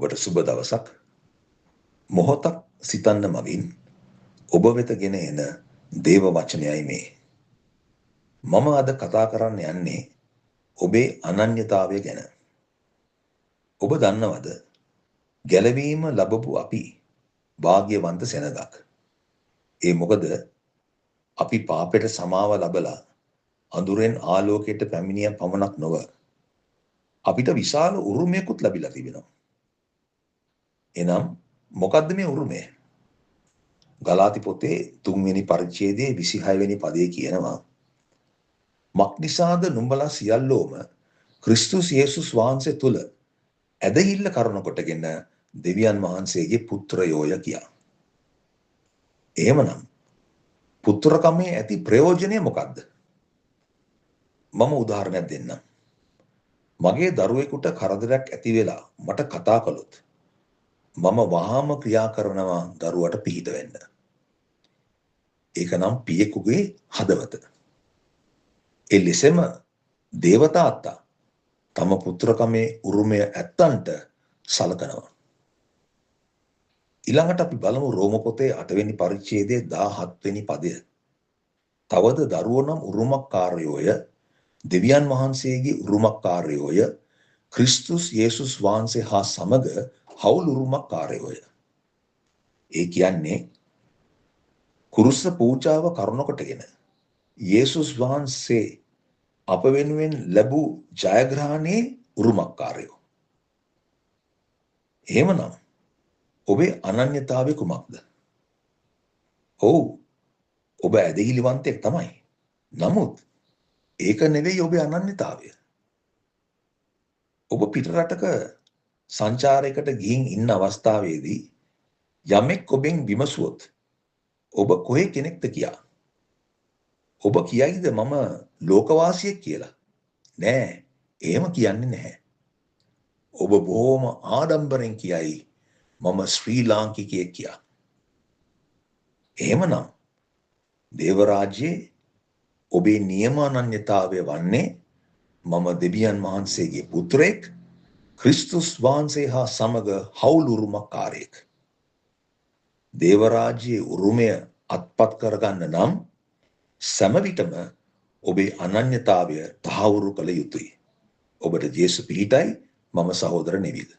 ඔබට සුබ දවසක්. මොහොතක් සිතන්න මගින් ඔබ වෙත ගෙන එන දේව වචනයයි මේ. මම අද කතා කරන්න යන්නේ ඔබේ අනන්‍යතාවය ගැන. ඔබ දන්නවද ගැලවීම ලැබපු අපි වාග්යවන්ත සෙනගක්. ඒ මොකද අපි පාපයට සමාව ලබලා අඳුරෙන් ආලෝකයට පැමිණිය පමණක් නොව අපිට විශාල උරුමයකුත් ලැබිලා තිබෙනවා. එනම් මොකද්ද මේ උරුමය? ගලාති පොතේ 3 වෙනි පරිච්ඡේදයේ 26 වෙනි පදයේ කියනවා මක්නිසාද නුඹලා සියල්ලෝම ක්‍රිස්තුස් යේසුස් වහන්සේ තුල ඇදහිල්ල කරන කොටගෙන දෙවියන් වහන්සේගේ පුත්‍රයෝය කියා. එහෙමනම් පුත්‍රකමේ ඇති ප්‍රයෝජනය මොකක්ද? මම උදාහරණයක් දෙන්නම්. මගේ දරුවෙකුට කරදරයක් ඇති වෙලා මට කතා කළොත් මම වහාම ක්‍රියා කරනවා දරුවට පිහිට වෙන්න. ඒක නම් පියෙකුගේ හදවත. ඒ ලෙසම දේවතාත්තා තම පුත්‍රකමේ උරුමය ඇත්තන්ට සලකනවා. ඊළඟට අපි බලමු රෝම පොතේ 8 වෙනි පරිච්ඡේදයේ 17 වෙනි පදය. තවද දරුවෝ නම් උරුමකාරයෝය, දෙවියන් වහන්සේගේ උරුමකාරයෝය, ක්‍රිස්තුස් යේසුස් වහන්සේ හා සමග හවුල් උරුමකාරයෝය. ඒ කියන්නේ කුරුස පූජාව කරන කොටගෙන යේසුස් වහන්සේ අප වෙනුවෙන් ලැබූ ජයග්‍රහණයේ උරුමකාරයෝ. එහෙමනම් ඔබේ අනන්‍යතාවය කුමක්ද? ඔව්, ඔබ ඇදහිලිවන්තයෙක් තමයි. නමුත් ඒක නෙවෙයි ඔබේ අනන්‍යතාවය. ඔබ පිටරටක සංචාරයකට ගිහින් ඉන්න අවස්ථාවේදී යමෙක් ඔබෙන් විමසුවොත් ඔබ කොහේ කෙනෙක්ද කියා. ඔබ කියයිද මම ලෝකවාසියෙක් කියලා? නෑ, එහෙම කියන්නේ නැහැ. ඔබ බොහොම ආඩම්බරෙන් කියයි මම ශ්‍රී ලාංකිකයෙක් කියා. එහෙමනම් දේව රාජ්‍යයේ ඔබේ නියම අනන්‍යතාවය වන්නේ මම දෙවියන් වහන්සේගේ පුත්‍රයෙක්, ක්‍රිස්තුස් වහන්සේ හා සමග හවුල් උරුමකාරයෙක්. දේව රාජ්‍යයේ උරුමය අත්පත් කරගන්න නම් සෑම විටම ඔබේ අනන්‍යතාවය තහවුරු කළ යුතුයි. ඔබට ජේසු පිහිටයි. මම සහෝදර නෙවිල්.